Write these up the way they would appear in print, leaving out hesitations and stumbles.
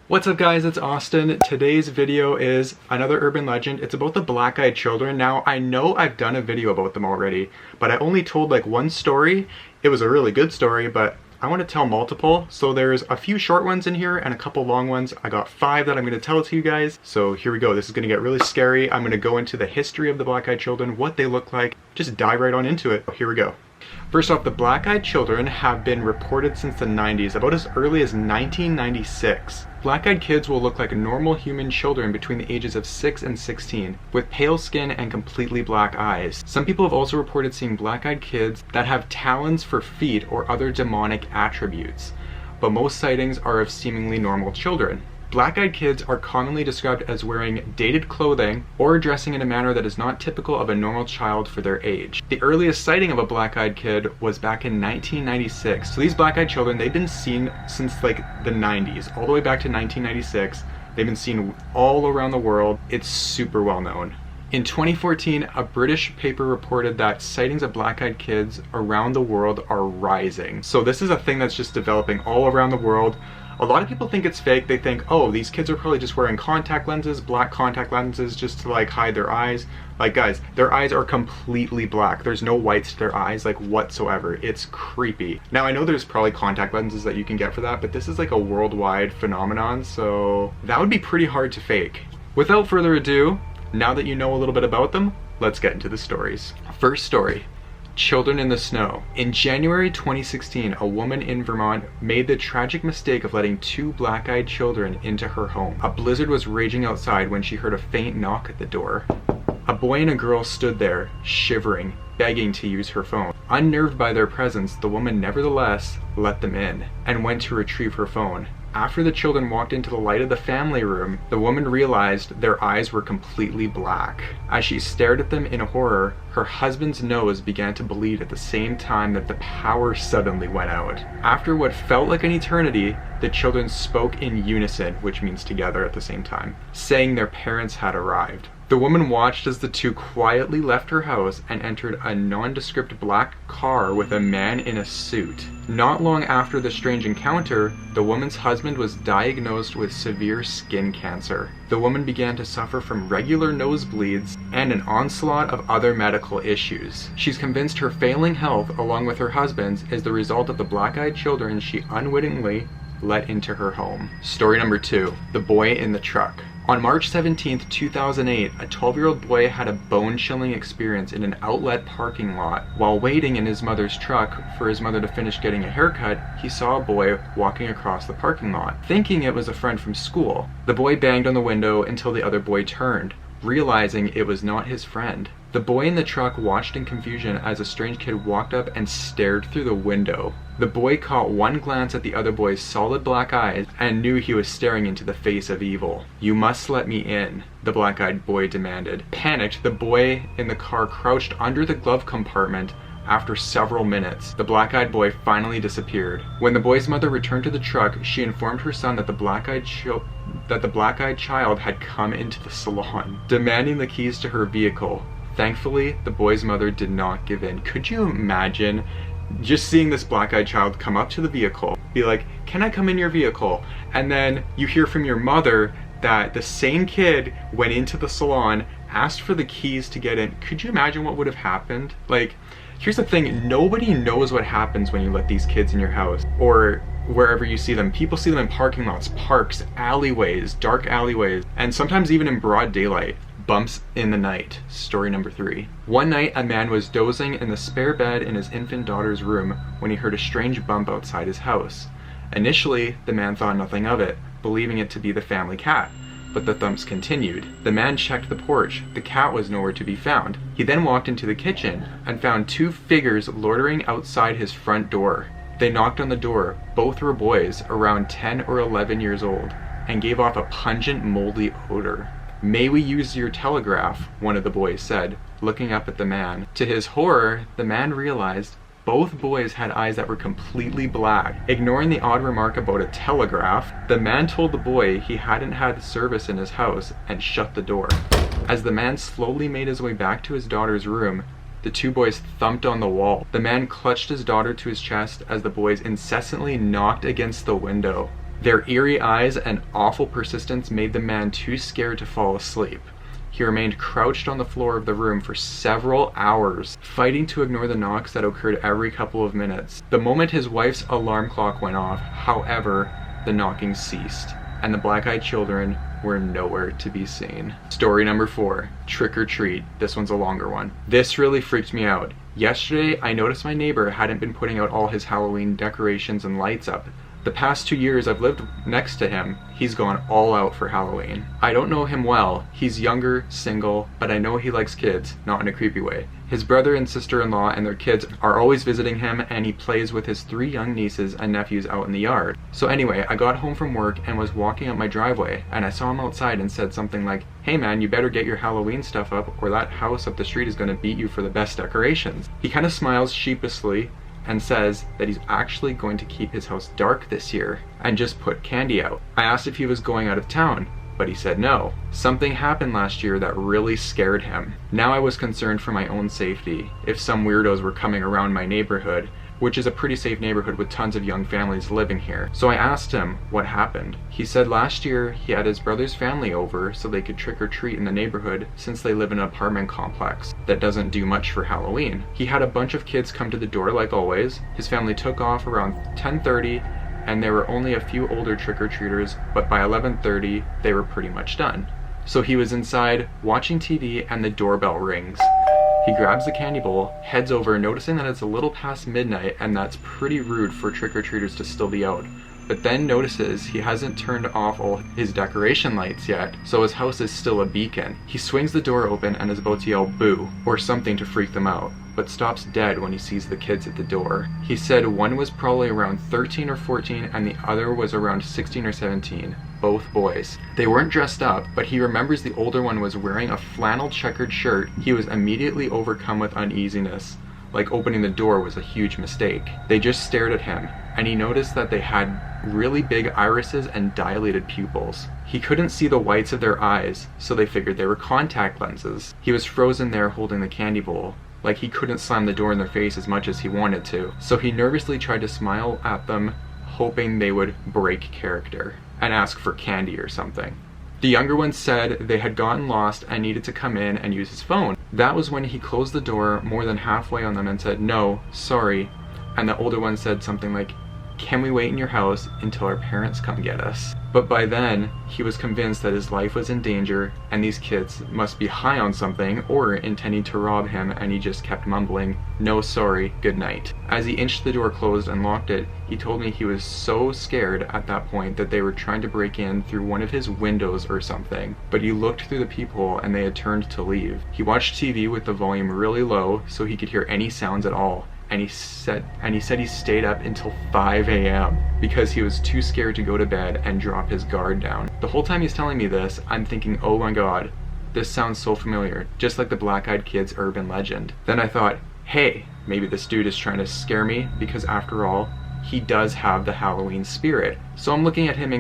What's up guys, it's Austin. Today's video is another urban legend. It's about the black-eyed children. Now, I know I've done a video about them already, but I only told like one story. It was a really good story, but I want to tell multiple. So there's a few short ones in here and a couple long ones. I got 5 that I'm going to tell to you guys. So here we go. This is going to get really scary. I'm going to go into the history of the black-eyed children, what they look like. Just dive right on into it. Here we go. First off, the black-eyed children have been reported since the 90s, about as early as 1996. Black-eyed kids will look like normal human children between the ages of 6 and 16, with pale skin and completely black eyes. Some people have also reported seeing black-eyed kids that have talons for feet or other demonic attributes, but most sightings are of seemingly normal children. Black-eyed kids are commonly described as wearing dated clothing or dressing in a manner that is not typical of a normal child for their age. The earliest sighting of a black-eyed kid was back in 1996. So these black-eyed children, they've been seen since like the 90s, all the way back to 1996. They've been seen all around the world. It's super well known. In 2014, a British paper reported that sightings of black-eyed kids around the world are rising. So this is a thing that's just developing all around the world. A lot of people think it's fake. They think, oh, these kids are probably just wearing contact lenses, black contact lenses, just to like hide their eyes. Like guys, their eyes are completely black. There's no whites to their eyes like whatsoever. It's creepy. Now I know there's probably contact lenses that you can get for that, but this is like a worldwide phenomenon, so that would be pretty hard to fake. Without further ado, now that you know a little bit about them, let's get into the stories. First story. Children in the snow. In January 2016, a woman in Vermont made the tragic mistake of letting 2 black-eyed children into her home. A blizzard was raging outside when she heard a faint knock at the door. A boy and a girl stood there, shivering, begging to use her phone. Unnerved by their presence, the woman nevertheless let them in and went to retrieve her phone. After the children walked into the light of the family room, the woman realized their eyes were completely black. As she stared at them in horror, her husband's nose began to bleed at the same time that the power suddenly went out. After what felt like an eternity, the children spoke in unison, which means together at the same time, saying their parents had arrived. The woman watched as the 2 quietly left her house and entered a nondescript black car with a man in a suit. Not long after the strange encounter, the woman's husband was diagnosed with severe skin cancer. The woman began to suffer from regular nosebleeds and an onslaught of other medical issues. She's convinced her failing health, along with her husband's, is the result of the black-eyed children she unwittingly let into her home. Story number 2. The boy in the truck. On March 17, 2008, a 12-year-old boy had a bone-chilling experience in an outlet parking lot. While waiting in his mother's truck for his mother to finish getting a haircut, he saw a boy walking across the parking lot. Thinking it was a friend from school, the boy banged on the window until the other boy turned, realizing it was not his friend. The boy in the truck watched in confusion as a strange kid walked up and stared through the window. The boy caught one glance at the other boy's solid black eyes and knew he was staring into the face of evil. "You must let me in," the black-eyed boy demanded. Panicked, the boy in the car crouched under the glove compartment. After several minutes, the black-eyed boy finally disappeared. When the boy's mother returned to the truck, she informed her son that the black-eyed child had come into the salon, demanding the keys to her vehicle. Thankfully, the boy's mother did not give in. Could you imagine just seeing this black-eyed child come up to the vehicle, be like, "Can I come in your vehicle?" And then you hear from your mother that the same kid went into the salon, asked for the keys to get in. Could you imagine what would have happened? Like, here's the thing, nobody knows what happens when you let these kids in your house or wherever you see them. People see them in parking lots, parks, alleyways, dark alleyways, and sometimes even in broad daylight. Bumps in the night. Story number 3. One night, a man was dozing in the spare bed in his infant daughter's room when he heard a strange bump outside his house. Initially, the man thought nothing of it, believing it to be the family cat, but the thumps continued. The man checked the porch. The cat was nowhere to be found. He then walked into the kitchen and found 2 figures loitering outside his front door. They knocked on the door. Both were boys, around 10 or 11 years old, and gave off a pungent, moldy odor. "May we use your telegraph?" one of the boys said, looking up at the man. To his horror, the man realized both boys had eyes that were completely black. Ignoring the odd remark about a telegraph, the man told the boy he hadn't had service in his house and shut the door. As the man slowly made his way back to his daughter's room, the 2 boys thumped on the wall. The man clutched his daughter to his chest as the boys incessantly knocked against the window. Their eerie eyes and awful persistence made the man too scared to fall asleep. He remained crouched on the floor of the room for several hours, fighting to ignore the knocks that occurred every couple of minutes. The moment his wife's alarm clock went off, however, the knocking ceased, and the black-eyed children were nowhere to be seen. Story number 4, trick or treat. This one's a longer one. This really freaked me out. Yesterday, I noticed my neighbor hadn't been putting out all his Halloween decorations and lights up. The past 2 years I've lived next to him, he's gone all out for Halloween. I don't know him well. He's younger, single, but I know he likes kids, not in a creepy way. His brother and sister-in-law and their kids are always visiting him, and he plays with his 3 young nieces and nephews out in the yard. So anyway, I got home from work and was walking up my driveway, and I saw him outside and said something like, "Hey man, you better get your Halloween stuff up or that house up the street is gonna beat you for the best decorations." He kind of smiles sheepishly and says that he's actually going to keep his house dark this year and just put candy out. I asked if he was going out of town, but he said no. Something happened last year that really scared him. Now I was concerned for my own safety if some weirdos were coming around my neighborhood, which is a pretty safe neighborhood with tons of young families living here. So I asked him what happened. He said last year he had his brother's family over so they could trick or treat in the neighborhood since they live in an apartment complex that doesn't do much for Halloween. He had a bunch of kids come to the door like always. His family took off around 10:30 and there were only a few older trick-or-treaters, but by 11:30 they were pretty much done. So he was inside watching TV and the doorbell rings. He grabs the candy bowl, heads over, noticing that it's a little past midnight and that's pretty rude for trick-or-treaters to still be out. But then notices he hasn't turned off all his decoration lights yet, so his house is still a beacon. He swings the door open and is about to yell boo, or something to freak them out, but stops dead when he sees the kids at the door. He said one was probably around 13 or 14 and the other was around 16 or 17. Both boys. They weren't dressed up, but he remembers the older one was wearing a flannel checkered shirt. He was immediately overcome with uneasiness, like opening the door was a huge mistake. They just stared at him, and he noticed that they had really big irises and dilated pupils. He couldn't see the whites of their eyes, so they figured they were contact lenses. He was frozen there holding the candy bowl, like he couldn't slam the door in their face as much as he wanted to. So he nervously tried to smile at them, hoping they would break character and ask for candy or something. The younger one said they had gotten lost and needed to come in and use his phone. That was when he closed the door more than halfway on them and said, "No, sorry." And the older one said something like, "Can we wait in your house until our parents come get us?" But by then, he was convinced that his life was in danger and these kids must be high on something or intending to rob him, and he just kept mumbling, "No, sorry, good night." As he inched the door closed and locked it, he told me he was so scared at that point that they were trying to break in through one of his windows or something, but he looked through the peephole and they had turned to leave. He watched TV with the volume really low so he could hear any sounds at all. And he said he stayed up until 5 a.m. because he was too scared to go to bed and drop his guard down. The whole time he's telling me this, I'm thinking, oh my god, this sounds so familiar, just like the Black-Eyed Kids urban legend. Then I thought, hey, maybe this dude is trying to scare me because after all, he does have the Halloween spirit. So I'm looking at him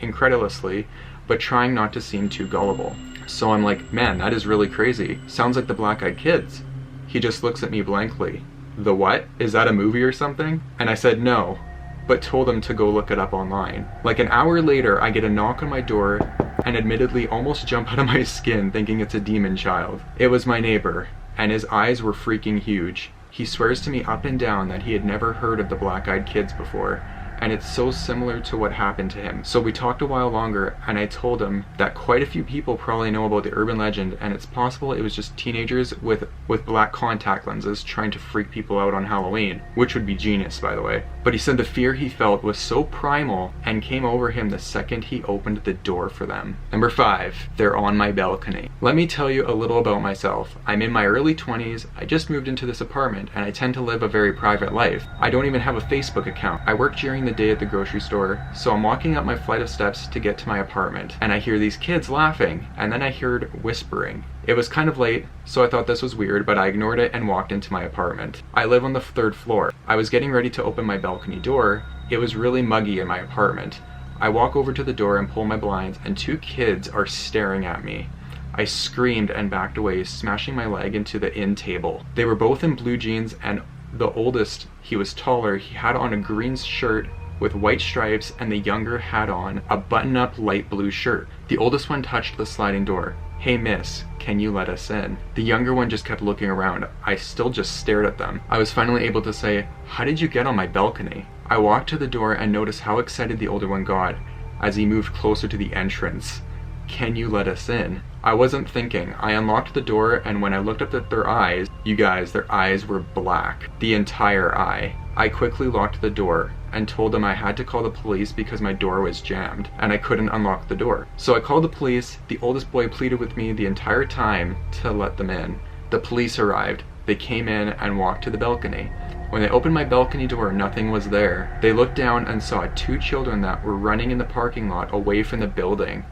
incredulously, but trying not to seem too gullible. So I'm like, man, that is really crazy. Sounds like the Black-Eyed Kids. He just looks at me blankly. The what? Is that a movie or something? And I said no, but told him to go look it up online. Like an hour later, I get a knock on my door and admittedly almost jump out of my skin thinking it's a demon child. It was my neighbor, and his eyes were freaking huge. He swears to me up and down that he had never heard of the Black-Eyed Kids before, and it's so similar to what happened to him. So we talked a while longer, and I told him that quite a few people probably know about the urban legend, and it's possible it was just teenagers with black contact lenses trying to freak people out on Halloween, which would be genius, by the way. But he said the fear he felt was so primal and came over him the second he opened the door for them. Number 5, they're on my balcony. Let me tell you a little about myself. I'm in my early 20s, I just moved into this apartment, and I tend to live a very private life. I don't even have a Facebook account. I work during the day at the grocery store, so I'm walking up my flight of steps to get to my apartment, and I hear these kids laughing, and then I heard whispering. It was kind of late, so I thought this was weird, but I ignored it and walked into my apartment. I live on the 3rd floor. I was getting ready to open my balcony door. It was really muggy in my apartment. I walk over to the door and pull my blinds, and 2 kids are staring at me. I screamed and backed away, smashing my leg into the end table. They were both in blue jeans, and the oldest, he was taller, he had on a green shirt with white stripes, and the younger had on a button-up light blue shirt. The oldest one touched the sliding door. "Hey miss, can you let us in?" The younger one just kept looking around. I still just stared at them. I was finally able to say, "How did you get on my balcony?" I walked to the door and noticed how excited the older one got as he moved closer to the entrance. "Can you let us in?" I wasn't thinking. I unlocked the door, and when I looked up at their eyes, you guys, their eyes were black. The entire eye. I quickly locked the door and told them I had to call the police because my door was jammed and I couldn't unlock the door. So I called the police. The oldest boy pleaded with me the entire time to let them in. The police arrived. They came in and walked to the balcony. When they opened my balcony door, nothing was there. They looked down and saw 2 children that were running in the parking lot away from the building.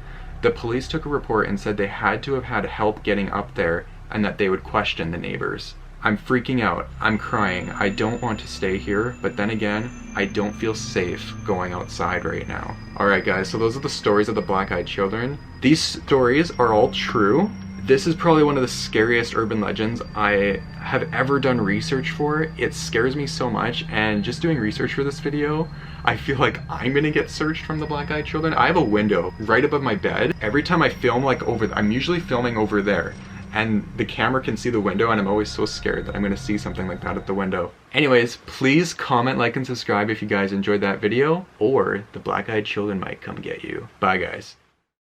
The police took a report and said they had to have had help getting up there and that they would question the neighbors. I'm freaking out. I'm crying. I don't want to stay here, but then again, I don't feel safe going outside right now. Alright guys, so those are the stories of the black-eyed children. These stories are all true. This is probably one of the scariest urban legends I have ever done research for. It scares me so much, and just doing research for this video, I feel like I'm gonna get searched from the black-eyed children. I have a window right above my bed. Every time I film I'm usually filming over there, and the camera can see the window, and I'm always so scared that I'm gonna see something like that at the window. Anyways, please comment, like, and subscribe if you guys enjoyed that video, or the black-eyed children might come get you. Bye guys.